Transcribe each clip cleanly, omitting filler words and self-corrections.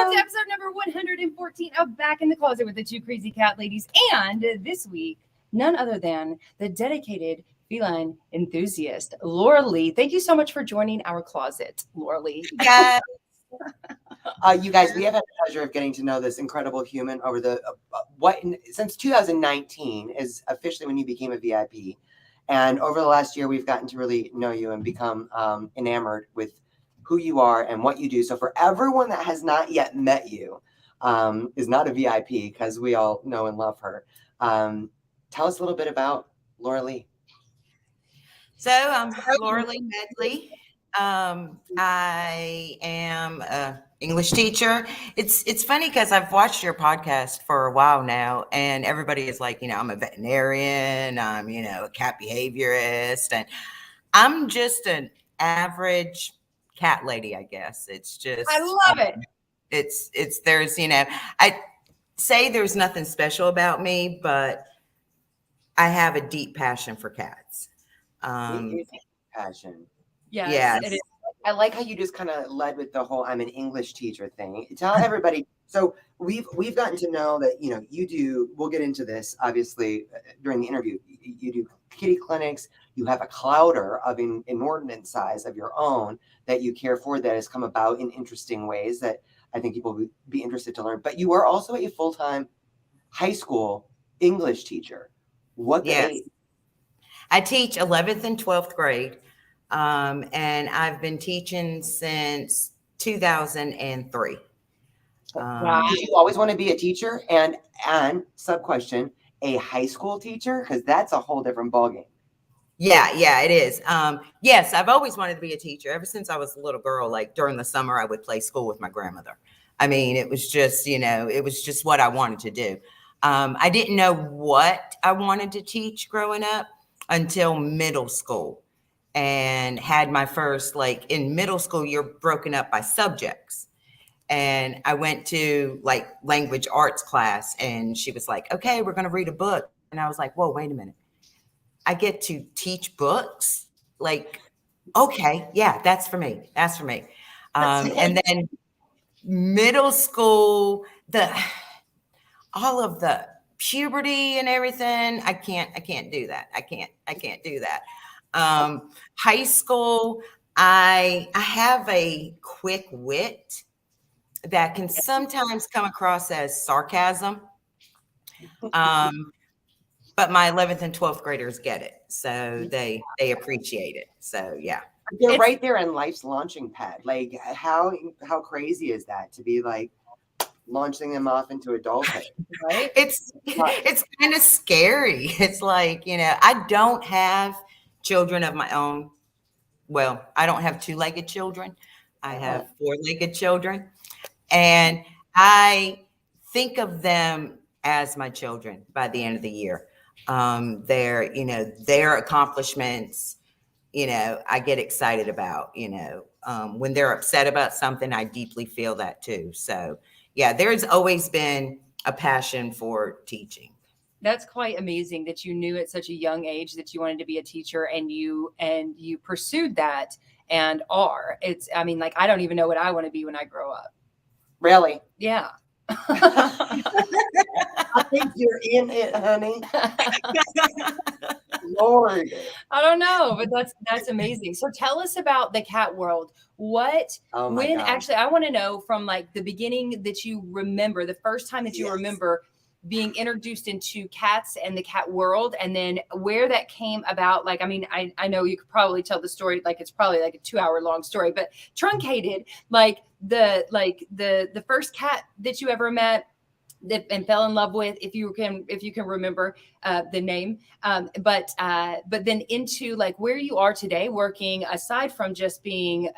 Welcome to episode number 114 of Back in the Closet with the Two Crazy Cat Ladies. And this week, none other than the dedicated feline enthusiast, Lora Lee. Thank you so much for joining our closet, Lora Lee. Yes. You guys, we have had the pleasure of getting to know this incredible human over the since 2019 is officially when you became a VIP, and over the last year we've gotten to really know you and become enamored with who you are and what you do. So for everyone that has not yet met you, is not a VIP because we all know and love her. Tell us a little bit about Lora Lee. So I'm Lora Lee Medley. I am an English teacher. It's funny because I've watched your podcast for a while now, and everybody is like, I'm a veterinarian, I'm, a cat behaviorist, and I'm just an average cat lady, I guess. It's just, I love it. It's there's, I say there's nothing special about me, but I have a deep passion for cats. Passion. Yes. It is. I like how you just kind of led with the whole I'm an English teacher thing. Tell everybody. So we've gotten to know that, you do, we'll get into this obviously during the interview. You do kitty clinics. You have a clouder of an inordinate size of your own that you care for that has come about in interesting ways that I think people would be interested to learn. But you are also a full-time high school English teacher. What grade? I teach 11th and 12th grade. And I've been teaching since 2003. Wow. Did you always want to be a teacher? And sub question, a high school teacher? Because that's a whole different ballgame. Yeah, it is. Yes, I've always wanted to be a teacher ever since I was a little girl. Like during the summer, I would play school with my grandmother. I mean, it was just, it was just what I wanted to do. I didn't know what I wanted to teach growing up until middle school. And had my first, in middle school, you're broken up by subjects. And I went to language arts class and she was like, okay, we're going to read a book. And I was like, whoa, wait a minute. I get to teach books? Okay, yeah, that's for me. That's for me. And then middle school, all of the puberty and everything, I can't do that. I can't do that. High school, I have a quick wit that can sometimes come across as sarcasm. But my 11th and 12th graders get it. So they appreciate it. So yeah. You're right there in life's launching pad. How crazy is that to be launching them off into adulthood, right? It's kind of scary. It's I don't have children of my own. Well, I don't have two-legged children. I have four-legged children. And I think of them as my children by the end of the year. Their accomplishments, I get excited about, when they're upset about something, I deeply feel that too. So yeah, there's always been a passion for teaching. That's quite amazing that you knew at such a young age that you wanted to be a teacher and you pursued that and are. I don't even know what I want to be when I grow up. Really? Yeah. I think you're in it, honey. Lord. I don't know, but that's amazing. So tell us about the cat world. Actually, I want to know from the beginning that you remember, the first time that you remember being introduced into cats and the cat world, and then where that came about. I know you could probably tell the story, it's probably a 2-hour long story, but truncated, the first cat that you ever met and fell in love with, if you can remember the name, but then into where you are today, working aside from being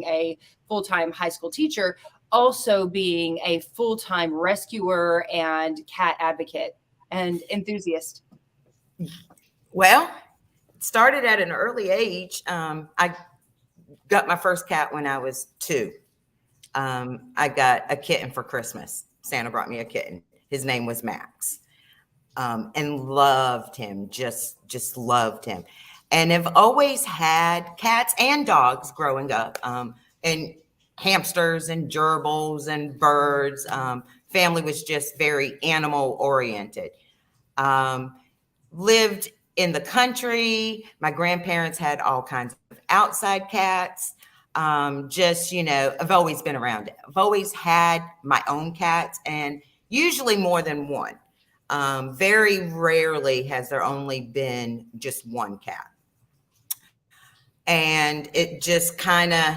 a full-time high school teacher, also being a full-time rescuer and cat advocate and enthusiast. Well, it started at an early age. I got my first cat when I was 2. I got a kitten for Christmas. Santa brought me a kitten. His name was Max, and loved him, just loved him. And have always had cats and dogs growing up. And hamsters and gerbils and birds. Family was just very animal oriented. Lived in the country. My grandparents had all kinds of outside cats. I've always been around it. I've always had my own cats, and usually more than one. Very rarely has there only been just one cat. And it just kind of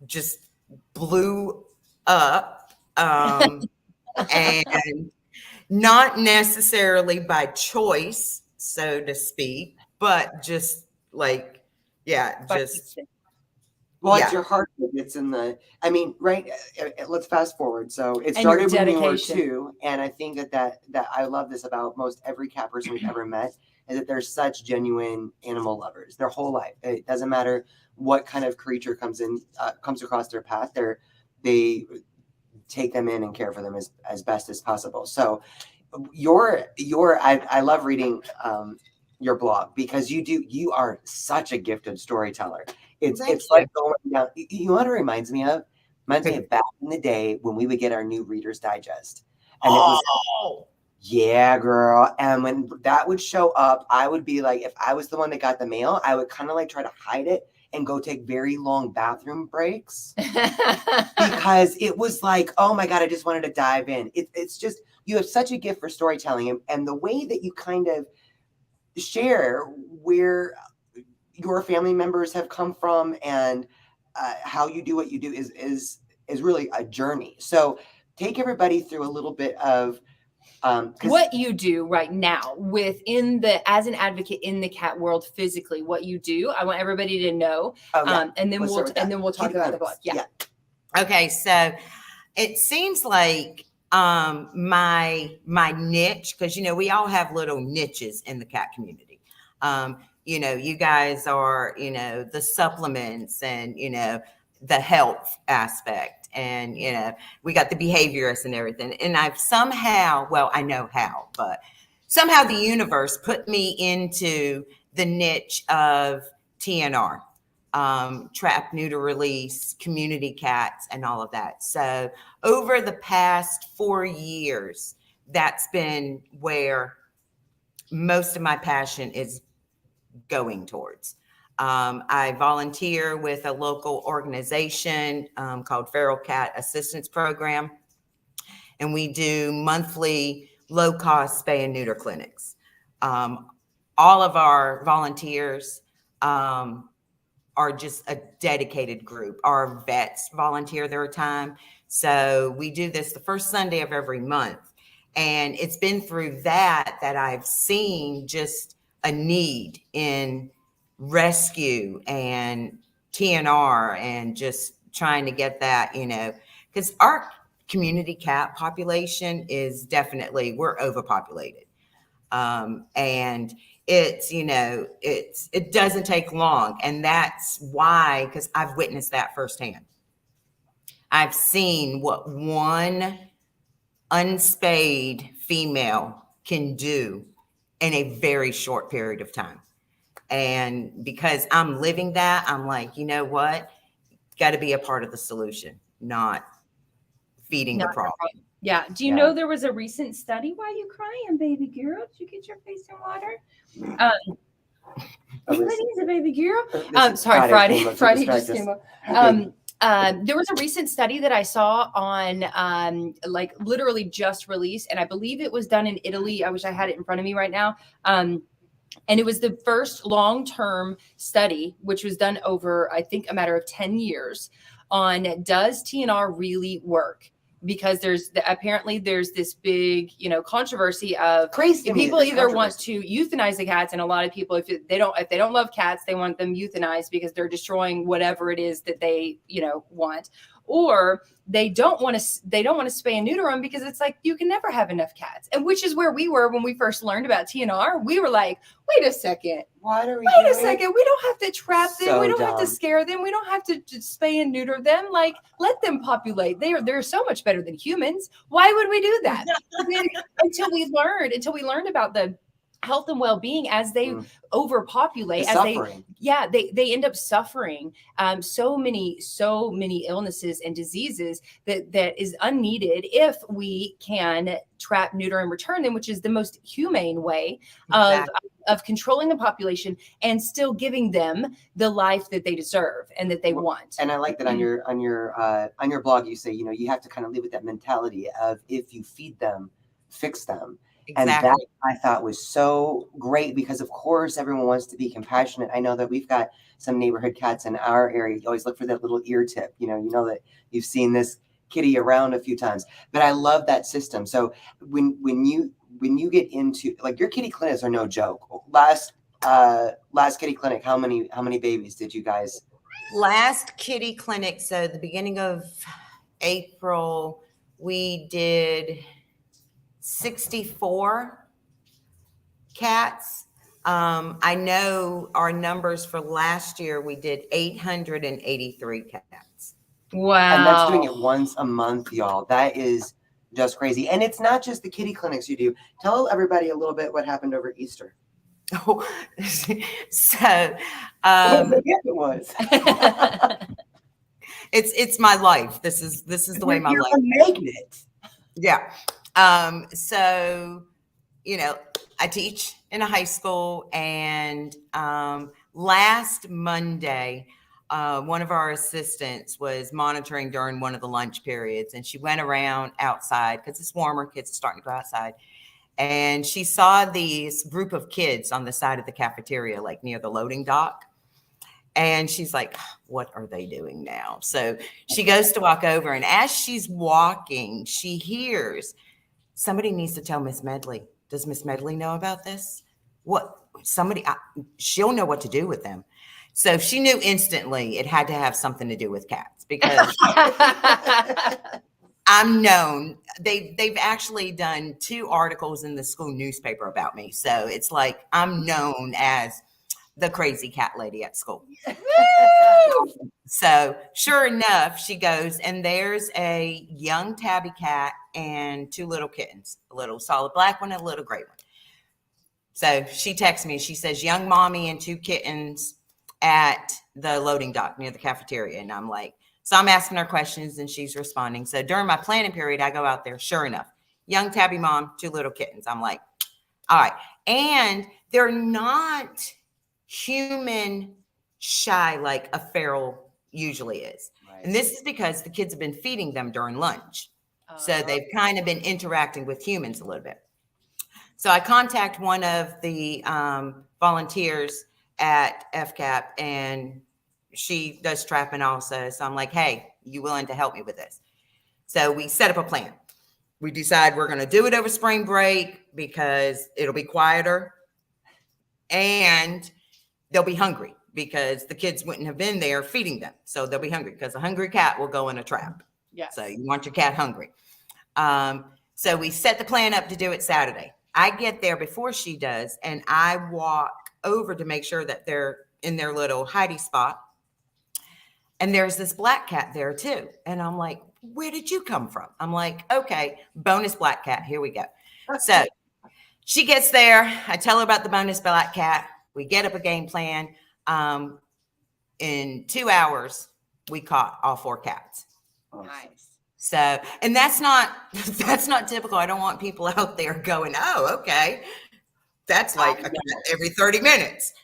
just blew up. And not necessarily by choice, so to speak, but just like, It's Yeah. your heart that gets in the. I mean, right? Let's fast forward. So it And your started when you were dedication. 2, and I think that I love this about most every cat person we've ever met is that they're such genuine animal lovers their whole life. It doesn't matter what kind of creature comes across their path. They take them in and care for them as best as possible. So I love reading your blog because you are such a gifted storyteller. It's Thank like going down. You know what it reminds me of? Reminds me of back in the day when we would get our new Reader's Digest, and it was yeah, girl. And when that would show up, I would be like, if I was the one that got the mail, I would kind of like try to hide it and go take very long bathroom breaks because it was like, oh my God, I just wanted to dive in. It's just, you have such a gift for storytelling, and the way that you kind of share where your family members have come from and how you do what you do is really a journey. So take everybody through a little bit of what you do right now as an advocate in the cat world physically, what you do. I want everybody to know. And then we'll talk about the book. Yeah. Okay. So it seems like my niche, because we all have little niches in the cat community. You guys are, the supplements and, the health aspect, and, we got the behaviorists and everything. And I've somehow, well, I know how, but somehow the universe put me into the niche of TNR, trap, neuter, release, community cats, and all of that. So over the past 4 years, that's been where most of my passion is going towards. I volunteer with a local organization called Feral Cat Assistance Program, and we do monthly low-cost spay and neuter clinics. All of our volunteers are just a dedicated group. Our vets volunteer their time. So we do this the first Sunday of every month. And it's been through that I've seen just a need in rescue and TNR and just trying to get that, because our community cat population is definitely, we're overpopulated. And it's, it doesn't take long. And that's why, because I've witnessed that firsthand. I've seen what one unspayed female can do in a very short period of time. And because I'm living that, I'm like, you know what? Got to be a part of the solution, not feeding the problem. Yeah. Do you know there was a recent study? Why are you crying, baby girl? Did you get your face in water? What is it, baby girl? Sorry, Friday just came up. There was a recent study that I saw on like literally just released, and I believe it was done in Italy. I wish I had it in front of me right now. And it was the first long-term study, which was done over, I think, a matter of 10 years on does TNR really work? Because apparently there's this big, controversy of crazy. People either want to euthanize the cats, and a lot of people, if they don't love cats, they want them euthanized because they're destroying whatever it is that they, want. Or they don't want to spay and neuter them because it's like you can never have enough cats, and which is where we were when we first learned about TNR. We were like, wait a second, what are we wait doing? a second, we don't have to trap them, So we don't have dumb. to scare them, we don't have to just spay and neuter them. Like, let them populate. They're so much better than humans. Why would we do that? Until we learned about the health and well-being as they overpopulate, The as suffering. they end up suffering so many illnesses and diseases that is unneeded if we can trap, neuter, and return them, which is the most humane way of controlling the population and still giving them the life that they deserve and that they want. And I like that on your blog, you say, you know, you have to kind of live with that mentality of, if you feed them, fix them. Exactly. And that I thought was so great, because of course everyone wants to be compassionate. I know that we've got some neighborhood cats in our area. You always look for that little ear tip. You know that you've seen this kitty around a few times. But I love that system. So when you get into, like, your kitty clinics are no joke. Last kitty clinic, how many babies did you guys? Last kitty clinic, so the beginning of April, we did 64 cats. I know our numbers for last year, we did 883 cats. Wow. And that's doing it once a month, y'all. That is just crazy. And it's not just the kitty clinics you do. Tell everybody a little bit what happened over Easter. Oh, so It was. it's my life. This is the way my You're life. a magnet. Yeah. So, you know, I teach in a high school, and last Monday, one of our assistants was monitoring during one of the lunch periods, and she went around outside because it's warmer, kids are starting to go outside. And she saw this group of kids on the side of the cafeteria, like near the loading dock. And she's like, what are they doing now? So she goes to walk over, and as she's walking, she hears, somebody needs to tell Miss Medley. Does Miss Medley know about this? She'll know what to do with them. So she knew instantly it had to have something to do with cats, because I'm known. They've actually done 2 articles in the school newspaper about me. So it's like, I'm known as the crazy cat lady at school. So sure enough, she goes, and there's a young tabby cat and 2 little kittens, a little solid black one and a little gray one. So she texts me, she says, young mommy and 2 kittens at the loading dock near the cafeteria. And I'm like, so I'm asking her questions and she's responding. So during my planning period, I go out there, sure enough, young tabby mom, 2 little kittens. I'm like, all right. And they're not human shy like a feral usually is. Right. And this is because the kids have been feeding them during lunch. So they've kind of been interacting with humans a little bit. So I contact one of the volunteers at FCAP, and she does trapping also. So I'm like, hey, you willing to help me with this? So we set up a plan. We decide we're going to do it over spring break because it'll be quieter and they'll be hungry because the kids wouldn't have been there feeding them. So they'll be hungry because a hungry cat will go in a trap. Yes. So you want your cat hungry. So we set the plan up to do it Saturday. I get there before she does, and I walk over to make sure that they're in their little hidey spot. And there's this black cat there too. And I'm like, where did you come from? I'm like, okay, bonus black cat. Here we go. So she gets there. I tell her about the bonus black cat. We get up a game plan. In 2 hours, we caught all 4 cats. Nice. So, and that's not typical. I don't want people out there going, oh, okay. That's like a cat every 30 minutes.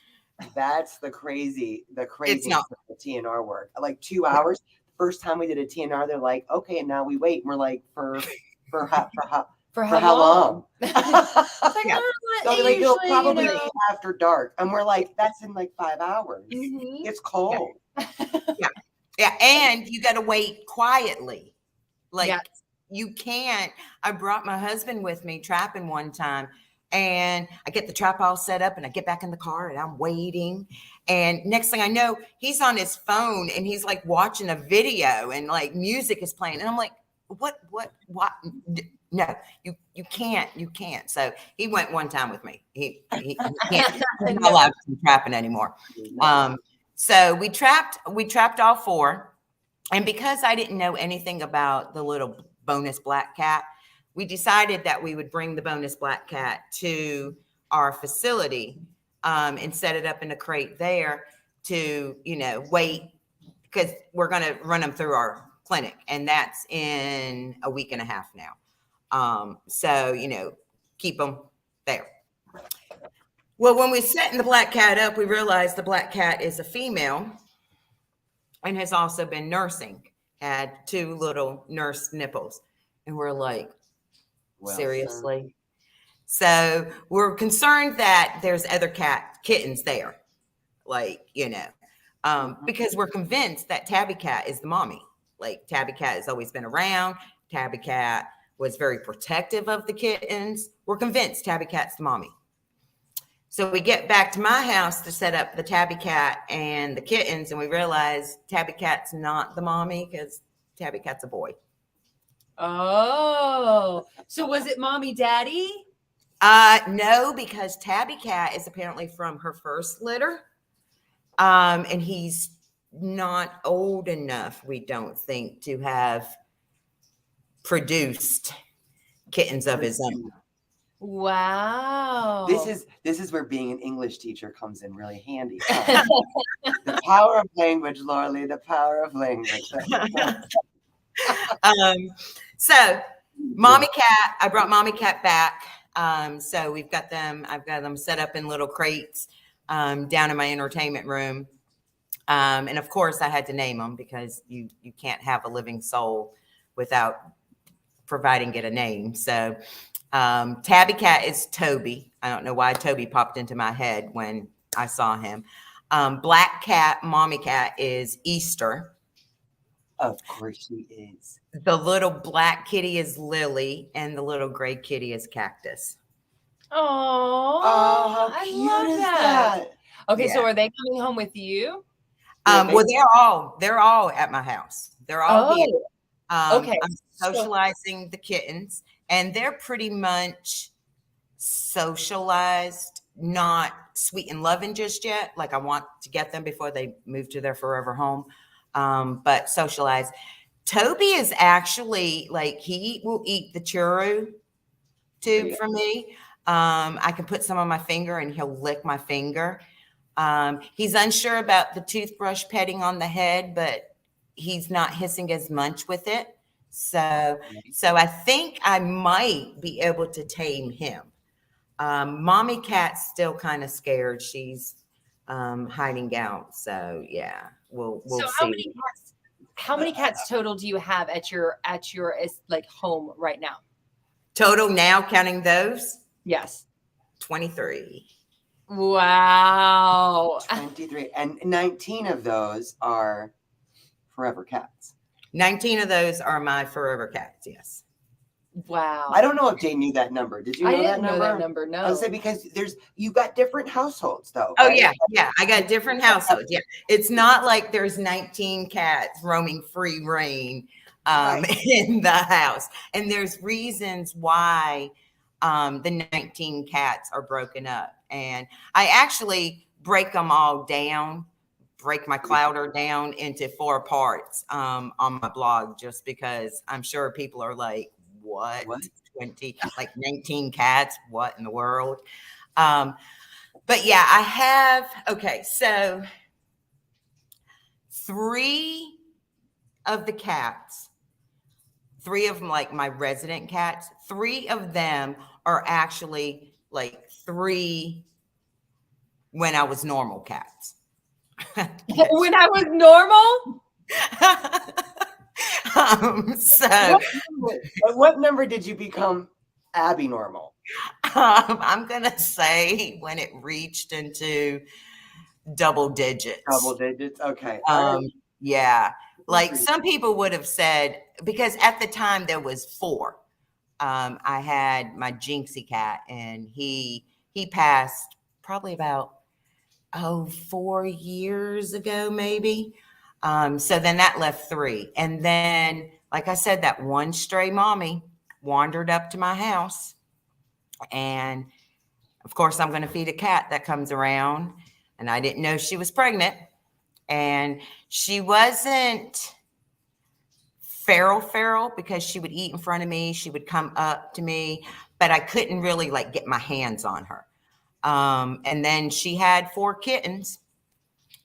That's the crazy It's not. of the TNR work. Like 2 hours. First time we did a TNR, they're like, okay, and now we wait. And we're like, for how long? Like, So they're like, it'll usually, probably be after dark. And we're like, that's in like 5 hours. Mhm. It's cold. Yeah. And you got to wait quietly. Like Yes. you can't. I brought my husband with me trapping one time, and I get the trap all set up and I get back in the car and I'm waiting. And next thing I know, he's on his phone and he's like watching a video and like music is playing. And I'm like, what? No, you can't. So he went one time with me. He can't. He's not allowed to be trapping anymore. So we trapped all 4. And because I didn't know anything about the little bonus black cat, we decided that we would bring the bonus black cat to our facility and set it up in a crate there to, wait, because we're going to run them through our clinic, and that's in a week and a half now. So, keep them there. Well, when we setting the black cat up, we realized the black cat is a female and has also been nursing, had 2 little nurse nipples. And we're like, Well, seriously? So we're concerned that there's other kittens there, because we're convinced that Tabby Cat is the mommy. Like, Tabby Cat has always been around. Tabby Cat was very protective of the kittens. We're convinced Tabby Cat's the mommy. So we get back to my house to set up the Tabby Cat and the kittens, and we realize Tabby Cat's not the mommy because Tabby Cat's a boy. Oh, so was it mommy daddy? No, because Tabby Cat is apparently from her first litter. And he's not old enough, we don't think, to have produced kittens of his own. Wow. This is where being an English teacher comes in really handy. Huh? The power of language, Laura Lee, the power of language. So Mommy Cat, I brought Mommy Cat back. So I've got them set up in little crates down in my entertainment room. And of course I had to name them because you can't have a living soul without providing it a name. So Tabby Cat is Toby. I don't know why Toby popped into my head when I saw him. Black Cat, Mommy Cat, is Easter. Of course she is. The little black kitty is Lily, and the little gray kitty is Cactus. Oh, how cute I love is that. Okay, Yeah. so are they coming home with you? Well, they're all at my house. They're all here. Okay. I'm socializing the kittens, and they're pretty much socialized, not sweet and loving just yet. Like, I want to get them before they move to their forever home. But socialized. Toby is actually like, he will eat the churro tube for me. I can put some on my finger and he'll lick my finger. He's unsure about the toothbrush petting on the head, but he's not hissing as much with it. So I think I might be able to tame him. Mommy Cat's still kind of scared. She's hiding out. So yeah, we'll So see. how many cats total do you have at your like home right now? Total now, counting those, Yes. 23. Wow. 23. And 19 of those are forever cats. 19 of those are my forever cats, yes. Wow. I don't know if Jay knew that number. Did you know I that didn't number? know that number. No. I would say because you've got different households though. Oh, right? yeah. I got different households. Yeah. It's not like there's 19 cats roaming free reign in the house. And there's reasons why the 19 cats are broken up. And I actually break them all down, break my clouder down into 4 parts on my blog, just because I'm sure people are like, what? 20, like 19 cats? What in the world? But yeah, I have, okay, so 3 of the cats, 3 of them, like my resident cats, 3 of them are actually like 3 when I was normal cats. When I was normal? At what number did you become Abby normal? I'm gonna say when it reached into double digits. Double digits. Okay. Yeah. Like some people would have said, because at the time there was 4. I had my Jinxie cat, and he passed probably about 4 years ago, maybe. So then that left 3. And then, like I said, that one stray mommy wandered up to my house. And of course, I'm going to feed a cat that comes around. And I didn't know she was pregnant. And she wasn't feral because she would eat in front of me. She would come up to me, but I couldn't really like get my hands on her. And then she had 4 kittens.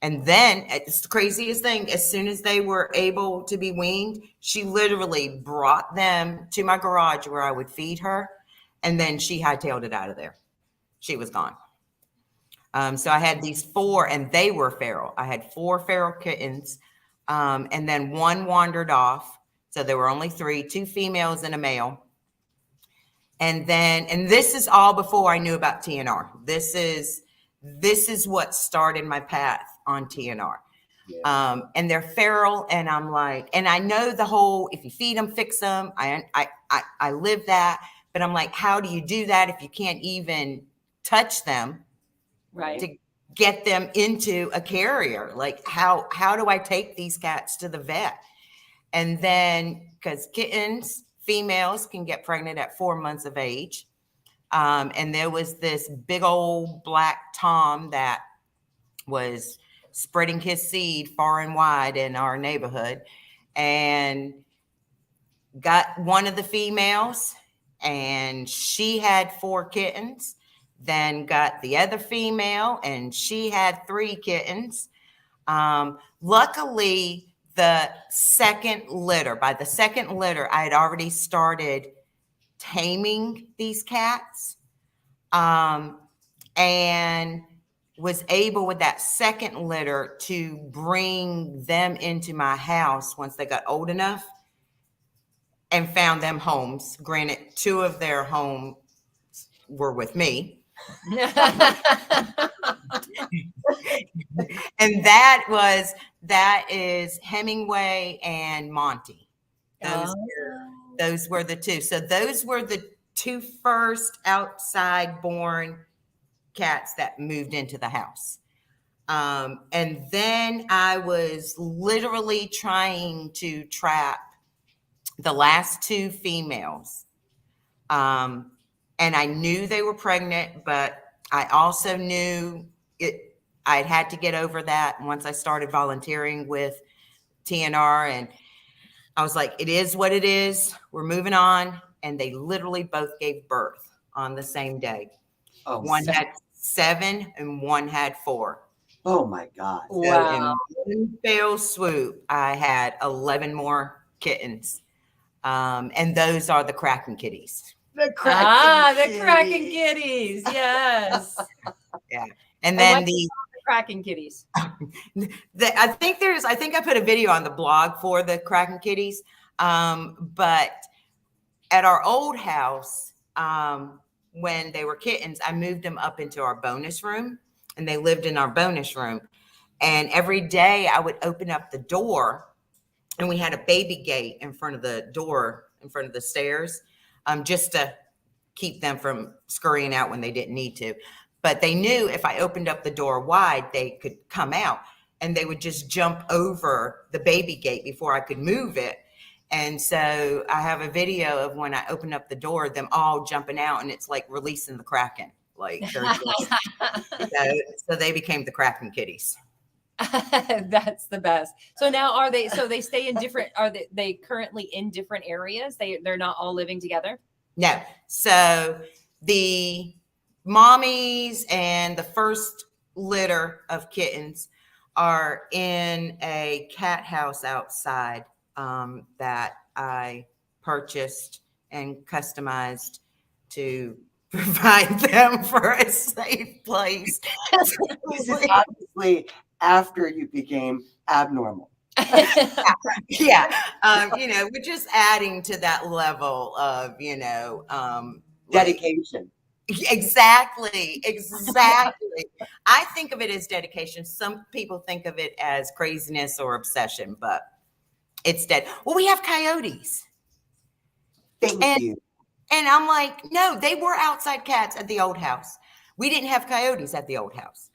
And then it's the craziest thing. As soon as they were able to be weaned, she literally brought them to my garage where I would feed her. And then she hightailed it out of there. She was gone. So I had these 4, and they were feral. I had 4 feral kittens, and then 1 wandered off. So there were only 3, 2 females and a male. And this is all before I knew about TNR. This is what started my path on TNR. Yeah. And they're feral, and I'm like, and I know the whole, if you feed them, fix them. I live that, but I'm like, how do you do that if you can't even touch them? Right. To get them into a carrier? Like, how do I take these cats to the vet? And then, because kittens, females can get pregnant at 4 months of age. And there was this big old black Tom that was spreading his seed far and wide in our neighborhood, and got one of the females, and she had 4 kittens. Then got the other female, and she had 3 kittens. Luckily, by the second litter, I had already started taming these cats, and was able with that second litter to bring them into my house once they got old enough, and found them homes. Granted, 2 of their homes were with me. And that is Hemingway and Monty. Those were the 2. So those were the 2 first outside born cats that moved into the house. And then I was literally trying to trap the last 2 females. And I knew they were pregnant, but I also knew I'd had to get over that once I started volunteering with TNR. And I was like, it is what it is. We're moving on. And they literally both gave birth on the same day. Oh, one had 7 and 1 had 4. Oh my God. Wow. So in one fell swoop, I had 11 more kittens. And those are the Kraken kitties. The Kraken kitties. Yes. Yeah. And then the Kraken kitties. I think I put a video on the blog for the Kraken kitties. But at our old house, when they were kittens, I moved them up into our bonus room, and they lived in our bonus room. And every day I would open up the door, and we had a baby gate in front of the door, in front of the stairs, just to keep them from scurrying out when they didn't need to. But they knew if I opened up the door wide, they could come out, and they would just jump over the baby gate before I could move it. And so I have a video of when I opened up the door, them all jumping out, and it's like releasing the Kraken. Like, so they became the Kraken kitties. That's the best. So now they stay in different, are they currently in different areas? They're not all living together? No. So the mommies and the first litter of kittens are in a cat house outside that I purchased and customized to provide them for a safe place. This is obviously after you became abnormal. Yeah. We're just adding to that level of, Dedication. Exactly. I think of it as dedication. Some people think of it as craziness or obsession, but it's dead. Well, we have coyotes. Thank you. And I'm like, no, they were outside cats at the old house. We didn't have coyotes at the old house.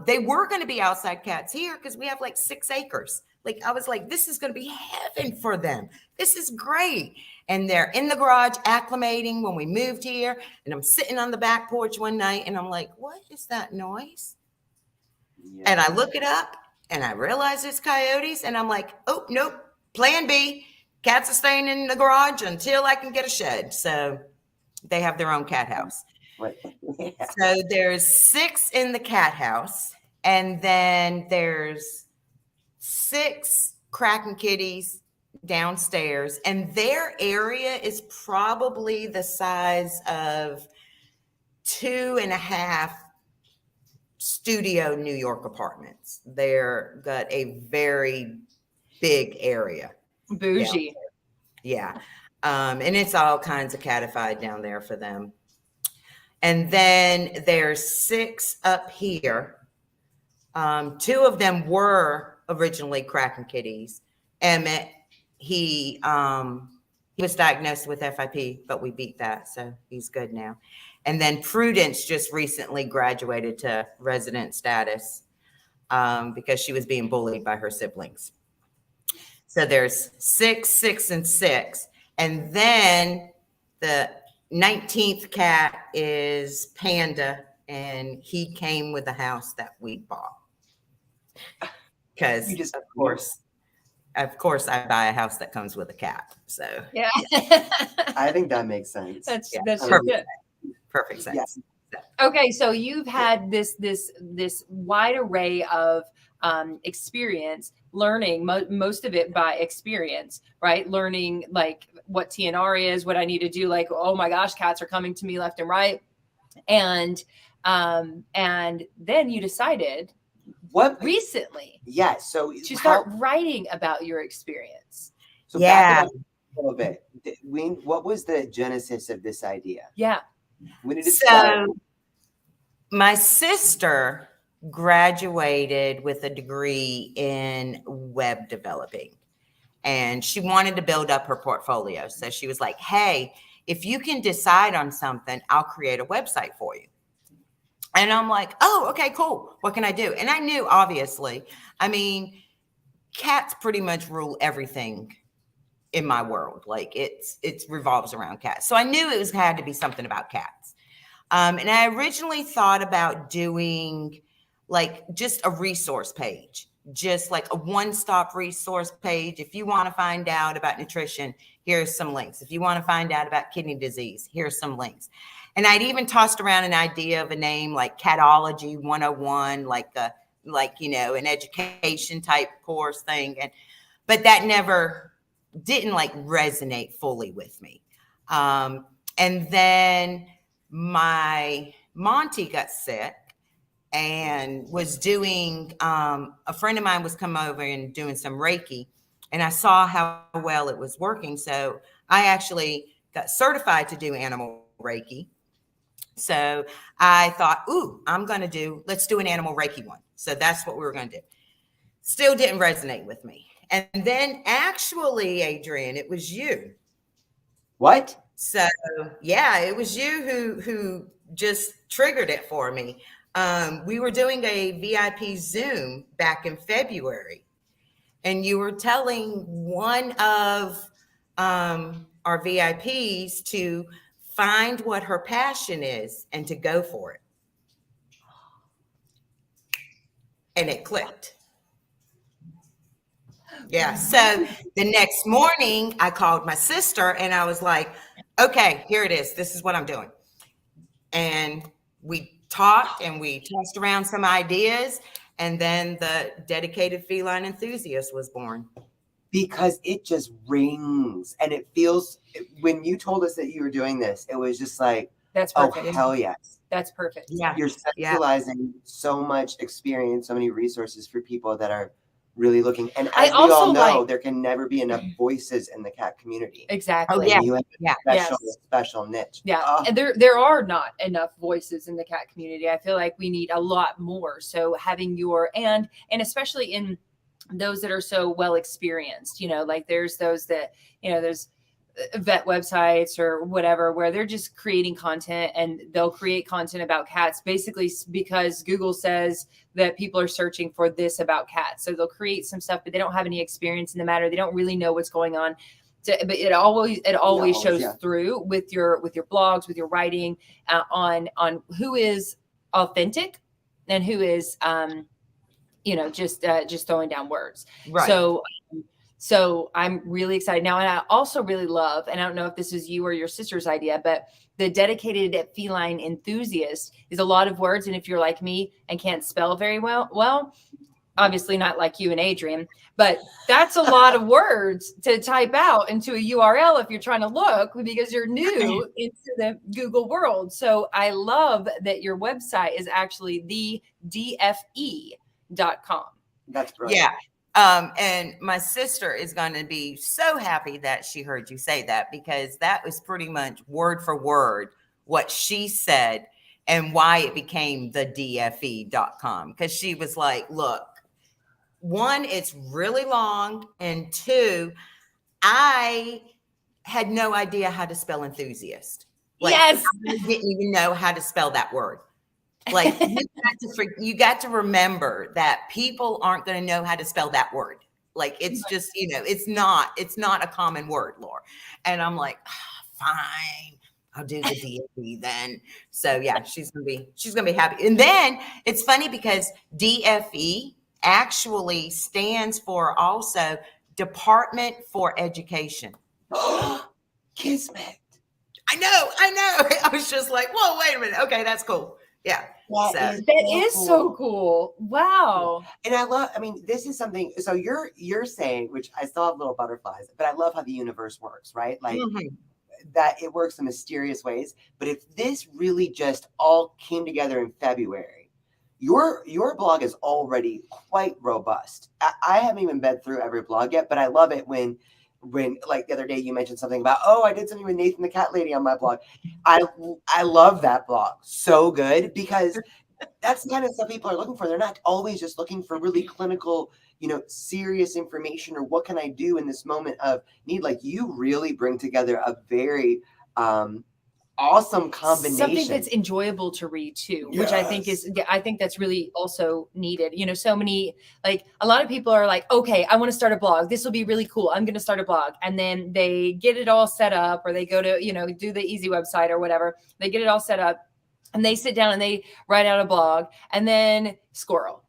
They were going to be outside cats here because we have like 6 acres. Like, I was like, this is going to be heaven for them. This is great. And they're in the garage acclimating when we moved here. And I'm sitting on the back porch one night, and I'm like, what is that noise? Yeah. And I look it up, and I realize it's coyotes. And I'm like, oh, nope. Plan B. Cats are staying in the garage until I can get a shed. So they have their own cat house. What? Yeah. So there's 6 in the cat house, and then there's 6 Kraken kitties downstairs, and their area is probably the size of 2.5 studio New York apartments. They're got a very big area. Bougie. Yeah. And it's all kinds of catified down there for them. And then there's 6 up here. 2 of them were originally Kraken kitties. Emmett, he was diagnosed with FIP, but we beat that, so he's good now. And then Prudence just recently graduated to resident status because she was being bullied by her siblings. So there's 6, 6, and 6. And then the 19th cat is Panda, and he came with the house that we bought. Because of course I buy a house that comes with a cat. So Yeah. I think that makes sense. That's perfect. good. Perfect sense. Yes. Okay, so you've had this wide array of experience, learning most of it by experience, right? Learning like what TNR is, what I need to do. Like, oh my gosh, cats are coming to me left and right, and then you decided What recently Yeah. So to start writing about your experience. So Yeah. back it up a little bit. What was the genesis of this idea? Yeah. When did it start? So my sister graduated with a degree in web developing, and she wanted to build up her portfolio. So she was like, hey, if you can decide on something, I'll create a website for you. And I'm like, oh, okay, cool. What can I do? And I knew, obviously, I mean, cats pretty much rule everything in my world. Like it revolves around cats. So I knew it had to be something about cats. And I originally thought about doing like just a resource page, just like a one-stop resource page. If you want to find out about nutrition, here's some links. If you want to find out about kidney disease, here's some links. And I'd even tossed around an idea of a name like Catology 101, like an education type course thing. But that never didn't like resonate fully with me. And then my Monty got sick and was doing, a friend of mine was coming over and doing some Reiki, and I saw how well it was working. So I actually got certified to do animal Reiki. So I thought, let's do an animal Reiki one. So that's what we were going to do. Still didn't resonate with me. And then actually, Adrian, it was you. What? So yeah, it was you who just triggered it for me. We were doing a VIP Zoom back in February, and you were telling one of our VIPs to find what her passion is and to go for it. And it clicked. Yeah. So the next morning I called my sister and I was like, okay, here it is. This is what I'm doing. And we talked and we tossed around some ideas, and then the Dedicated Feline Enthusiast was born. Because it just rings, and it feels, when you told us that you were doing this, it was just like, That's oh, perfect. hell yes. That's perfect. Yeah. You're centralizing so much experience, so many resources for people that are really looking. And as we all know, there can never be enough voices in the cat community. Exactly. Oh, yeah. You have a special niche. Yeah. And there are not enough voices in the cat community. I feel like we need a lot more. So having your, and especially in those that are so well experienced, like there's those that, there's vet websites or whatever, where they're just creating content, and they'll create content about cats basically because Google says that people are searching for this about cats. So they'll create some stuff, but they don't have any experience in the matter. They don't really know what's going on. But it always shows through with your blogs, with your writing, on who is authentic and who is, just throwing down words. Right. So I'm really excited now. And I also really love, and I don't know if this is you or your sister's idea, but the dedicated feline enthusiast is a lot of words. And if you're like me and can't spell very well, obviously not like you and Adrian, but that's a lot of words to type out into a URL if you're trying to look, because you're new into the Google world. So I love that your website is actually the DFE.com. That's brilliant. Yeah. And my sister is going to be so happy that she heard you say that, because that was pretty much word for word what she said and why it became the DFE.com. Because she was like, look, one, it's really long. And two, I had no idea how to spell enthusiast. Like, yes. I didn't even know how to spell that word. Like, you got to remember that people aren't going to know how to spell that word. Like, it's just, it's not a common word, Lora. And I'm like, fine, I'll do the DFE then. So yeah, she's gonna be happy. And then it's funny because DFE actually stands for also Department for Education. Kismet. I know. I was just like, whoa, wait a minute. Okay, that's cool. Yeah. That is so cool. Wow. And this is something, so you're saying, which I still have little butterflies, but I love how the universe works, right? Like that it works in mysterious ways. But if this really just all came together in February, your blog is already quite robust. I haven't even been through every blog yet, but I love it when like the other day you mentioned something about, I did something with Nathan the Cat Lady on my blog. I love that blog. So good, because that's the kind of stuff people are looking for. They're not always just looking for really clinical, serious information or what can I do in this moment of need. Like, you really bring together a very awesome combination. Something that's enjoyable to read too, which I think that's really also needed. So many, like a lot of people are like, okay, I want to start a blog. This will be really cool. I'm going to start a blog. And then they get it all set up, or they go to, do the easy website or whatever. They get it all set up and they sit down and they write out a blog, and then squirrel.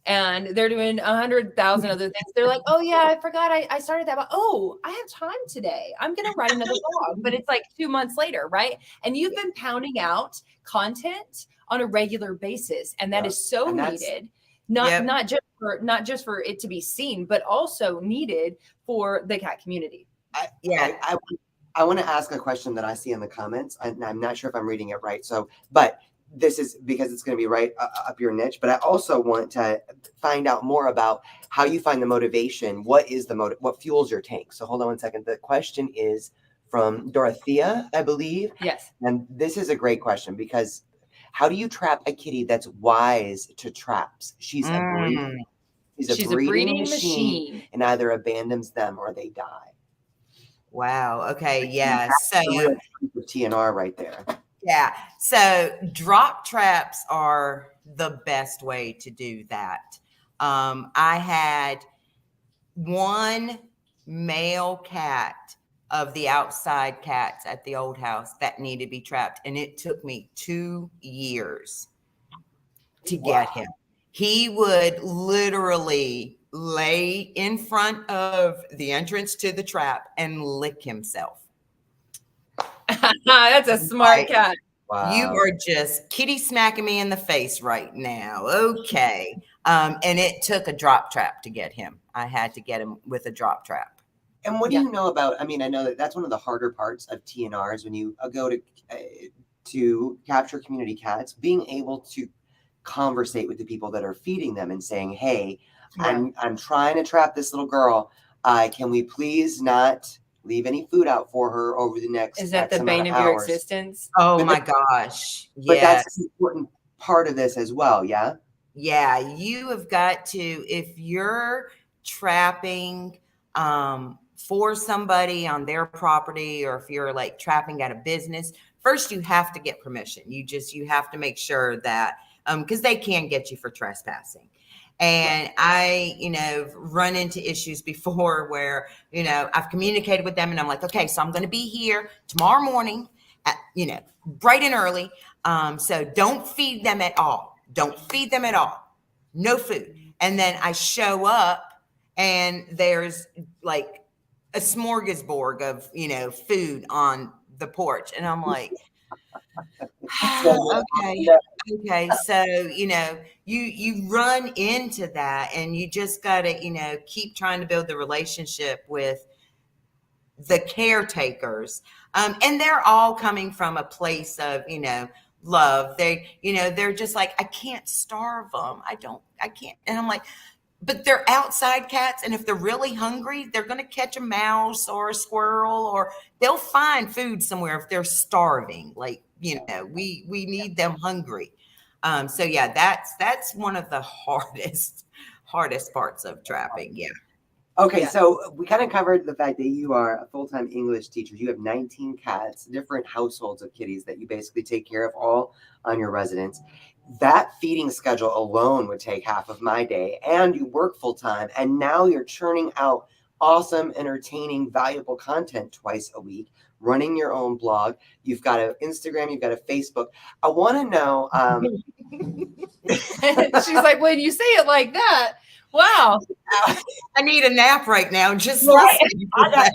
And they're doing 100,000 other things. They're like, oh yeah, I forgot I started that. But I have time today. I'm going to write another blog. But it's like 2 months later, right? And you've been pounding out content on a regular basis. And that is so needed, not just for it to be seen, but also needed for the cat community. I want to ask a question that I see in the comments, and I'm not sure if I'm reading it right. But this is because it's going to be right up your niche, but I also want to find out more about how you find the motivation. What is what fuels your tank? So hold on one second. The question is from Dorothea, I believe. Yes. And this is a great question, because how do you trap a kitty that's wise to traps? She's a breeding machine and either abandons them or they die. Wow. Okay. Yeah. So TNR right there. Yeah. So drop traps are the best way to do that. I had one male cat of the outside cats at the old house that needed to be trapped, and it took me 2 years to get him. He would literally lay in front of the entrance to the trap and lick himself. That's a smart cat. Wow. You are just kitty smacking me in the face right now. Okay. And it took a drop trap to get him. I had to get him with a drop trap. And what do you know about, I know that's one of the harder parts of TNRs when you go to capture community cats, being able to conversate with the people that are feeding them and saying, hey, I'm trying to trap this little girl. Can we please not leave any food out for her over the next Is that the bane of your existence? Oh my gosh. But that's an important part of this as well. Yeah. Yeah. You have got to, if you're trapping for somebody on their property, or if you're like trapping at a business, first you have to get permission. You have to make sure that, because they can get you for trespassing. And I, run into issues before where, I've communicated with them and I'm like, okay, so I'm going to be here tomorrow morning at, bright and early. So don't feed them at all. Don't feed them at all. No food. And then I show up and there's like a smorgasbord of, food on the porch. And I'm like, okay. Okay. So, you run into that, and you just got to, keep trying to build the relationship with the caretakers. And they're all coming from a place of, love. They're just like, I can't starve them. I can't. And I'm like, but they're outside cats. And if they're really hungry, they're going to catch a mouse or a squirrel, or they'll find food somewhere if they're starving. Like, we need them hungry. So yeah, that's one of the hardest parts of trapping. Yeah. Okay, Yeah. so we kind of covered the fact that you are a full-time English teacher. You have 19 cats, different households of kitties that you basically take care of all on your residence. That feeding schedule alone would take half of my day, and you work full-time, and now you're churning out awesome, entertaining, valuable content twice a week, running your own blog. You've got an Instagram, you've got a Facebook. I want to know. She's like, when you say it like that, wow. I need a nap right now. Just Right. listening to that.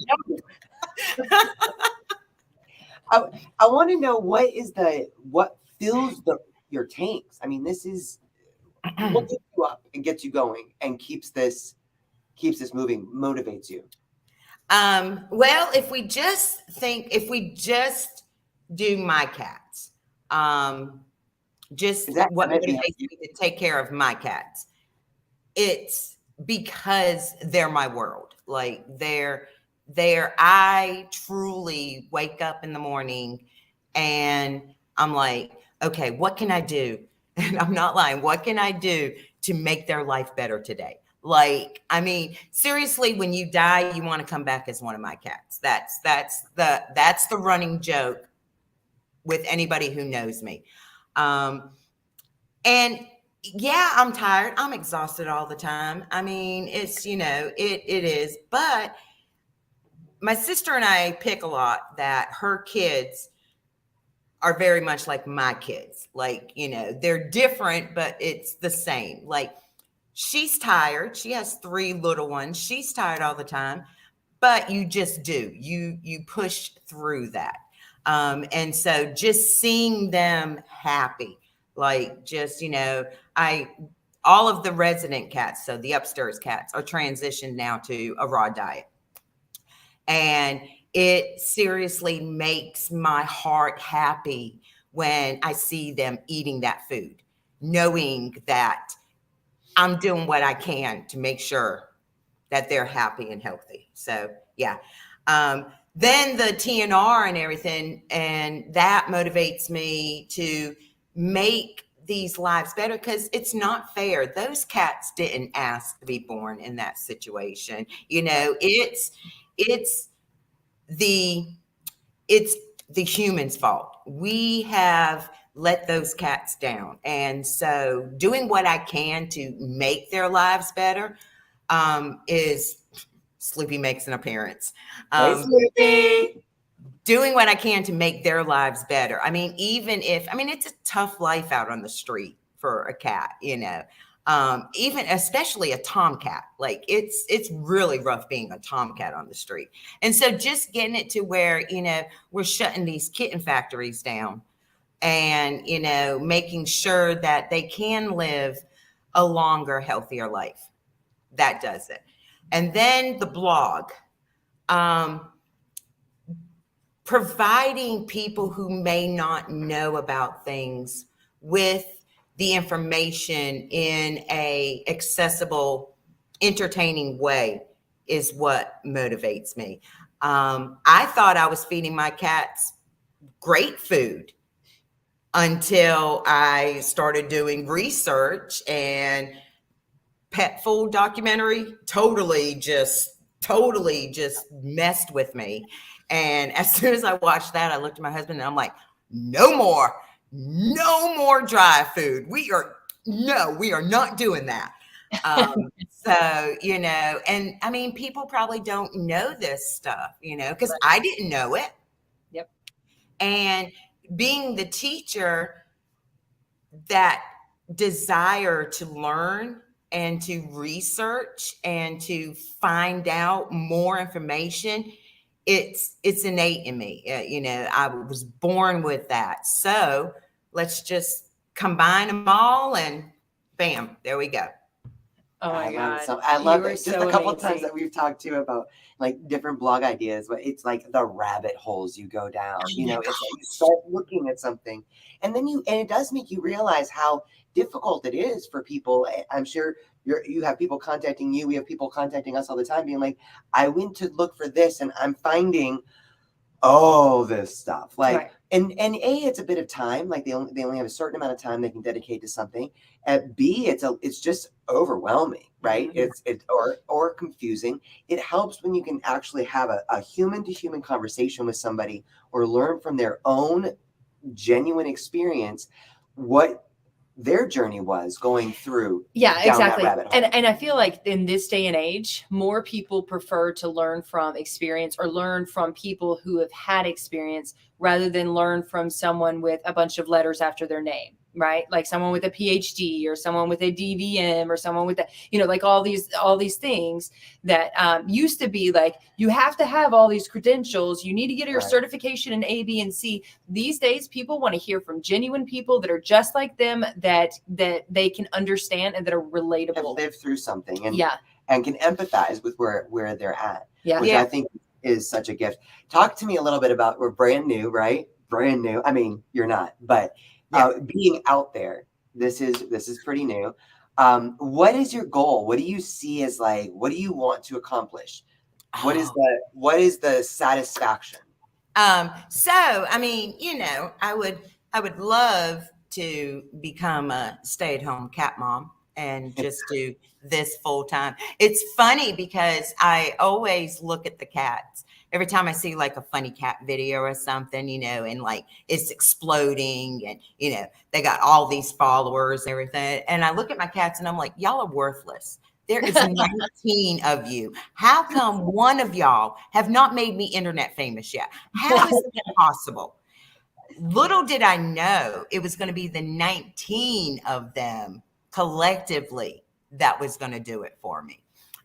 I want to know what fills your tanks. I mean, this is what gets you up and gets you going and keeps this moving, motivates you. Well, if we just do my cats, just what motivates me to take care of my cats, it's because they're my world. Like I truly wake up in the morning and I'm like, okay, what can I do? And I'm not lying. What can I do to make their life better today? Like, I mean, seriously, when you die, you want to come back as one of my cats. That's the running joke with anybody who knows me. And yeah, I'm tired. I'm exhausted all the time. I mean, it's, it is, but my sister and I pick a lot that her kids are very much like my kids. Like, they're different, but it's the same. Like, she's tired. She has 3 little ones. She's tired all the time, but you just do. You push through that. And so just seeing them happy, like just, all of the resident cats, so the upstairs cats, are transitioned now to a raw diet. And it seriously makes my heart happy when I see them eating that food, knowing that I'm doing what I can to make sure that they're happy and healthy. So yeah. Then the TNR and everything, and that motivates me to make these lives better, because it's not fair. Those cats didn't ask to be born in that situation. It's the human's fault. We have let those cats down. And so doing what I can to make their lives better is Sloopy makes an appearance. Hey, Sloopy. Doing what I can to make their lives better. I mean, it's a tough life out on the street for a cat, even especially a tomcat. Like it's really rough being a tomcat on the street. And so just getting it to where, we're shutting these kitten factories down and, making sure that they can live a longer, healthier life. That does it. And then the blog, providing people who may not know about things with the information in a accessible, entertaining way is what motivates me. I thought I was feeding my cats great food until I started doing research, and pet food documentary totally just messed with me. And as soon as I watched that, I looked at my husband and I'm like, no more dry food. We are not doing that. So, and I mean, people probably don't know this stuff, because I didn't know it. Yep. And being the teacher, that desire to learn and to research and to find out more information, it's innate in me. You know, I was born with that. So let's just combine them all and bam, there we go. Oh my I love God. it. So I You love are it. Just so a couple of times amazing. that we've talked to about like different blog ideas, but it's like the rabbit holes you go down. You know, it's like you start looking at something, and then and it does make you realize how difficult it is for people. I'm sure you have people contacting you. We have people contacting us all the time, being like, "I went to look for this, and I'm finding all this stuff." Like, Right. and it's a bit of time. Like they only have a certain amount of time they can dedicate to something. At B, it's just overwhelming, right? Mhm. It's or confusing. It helps when you can actually have a human to human conversation with somebody or learn from their own genuine experience what their journey was going through Yeah, down exactly. that rabbit hole. And I feel like in this day and age, more people prefer to learn from experience or learn from people who have had experience rather than learn from someone with a bunch of letters after their name, right? Like someone with a PhD or someone with a DVM or someone with a, you know, like all these things that used to be like, you have to have all these credentials. You need to get your Right. certification in A, B, and C. These days, people want to hear from genuine people that are just like them, that they can understand and that are Have relatable. lived through something and Yeah. and can empathize with where they're at, Yeah. which Yeah. I think is such a gift. Talk to me a little bit about, we're brand new, right? Brand new. I mean, you're not, but being out there, this is pretty new. What is your goal? What do you see as like, what do you want to accomplish? What is the satisfaction? So I mean, you know, I would love to become a stay-at-home cat mom and just do this full time. It's funny because I always look at the cats every time I see like a funny cat video or something, you know, and like it's exploding and, you know, they got all these followers and everything. And I look at my cats and I'm like, y'all are worthless. There is 19 of you. How come one of y'all have not made me internet famous yet? How is that possible? Little did I know it was going to be the 19 of them collectively that was going to do it for me.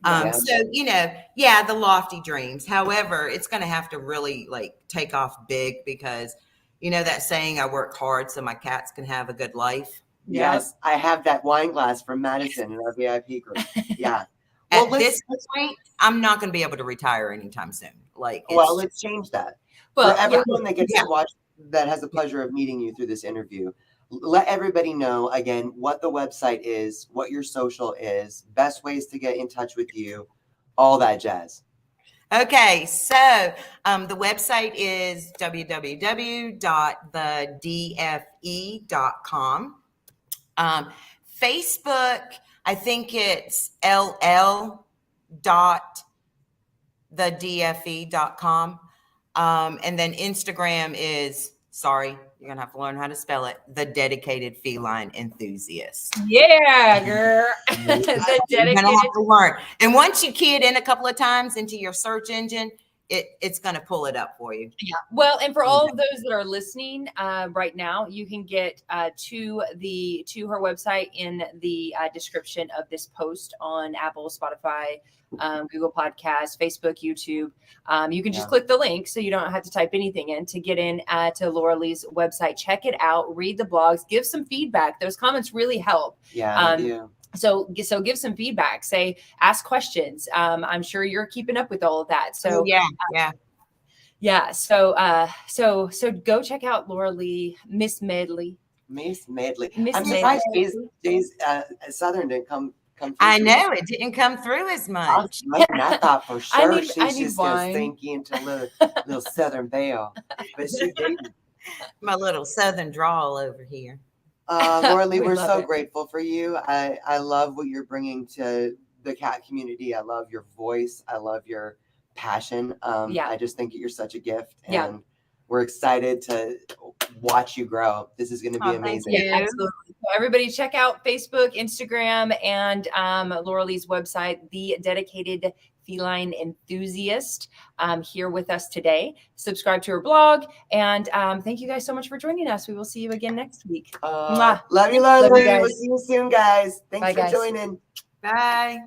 Yeah. So, you know, yeah, the lofty dreams. However, it's going to have to really like take off big because, you know, that saying, I work hard so my cats can have a good life. Yes, I have that wine glass from Madison in our VIP group. Yeah. At Well, this point, I'm not going to be able to retire anytime soon. Like, let's change that. Well, For everyone that gets Yeah. to watch, that has the pleasure of meeting you through this interview, let everybody know again what the website is, what your social is, best ways to get in touch with you, all that jazz. Okay, so the website is www.thedfe.com. Facebook, I think it's ll.thedfe.com. And then Instagram is, sorry, you're gonna have to learn how to spell it, The Dedicated Feline Enthusiast. Yeah, girl. The You're gonna dedicated. have to learn. And once you key it in a couple of times into your search engine, it's gonna pull it up for you. Yeah. Well, and for all of those that are listening right now, you can get to her website in the description of this post on Apple, Spotify, Google Podcasts, Facebook, YouTube. You can just click the link, so you don't have to type anything in to get in to Lora Lee's website. Check it out. Read the blogs. Give some feedback. Those comments really help. Yeah, they do. So give some feedback. Ask questions. I'm sure you're keeping up with all of that. So yeah. So go check out Lora Lee, Miss Medley. Miss Medley. Miss I'm surprised Medley. Jay's Southern didn't come through. I know it didn't come through as much. I thought for sure she's I need just gonna wine. sink you into a little Southern belle, but she didn't. My little Southern drawl over here. Lora Lee, We we're love so it. grateful for you. I love what you're bringing to the cat community. I love your voice. I love your passion. Yeah. I just think you're such a gift, Yeah. and we're excited to watch you grow. This is going to be amazing. you. Absolutely. So everybody check out Facebook, Instagram, and Lora Lee's website, The Dedicated Feline Enthusiast, here with us today. Subscribe to her blog, and thank you guys so much for joining us. We will see you again next week. Mwah. Love you, Lora Love you Lee. guys. We'll see you soon, guys. Thanks Bye, for guys. joining. Bye.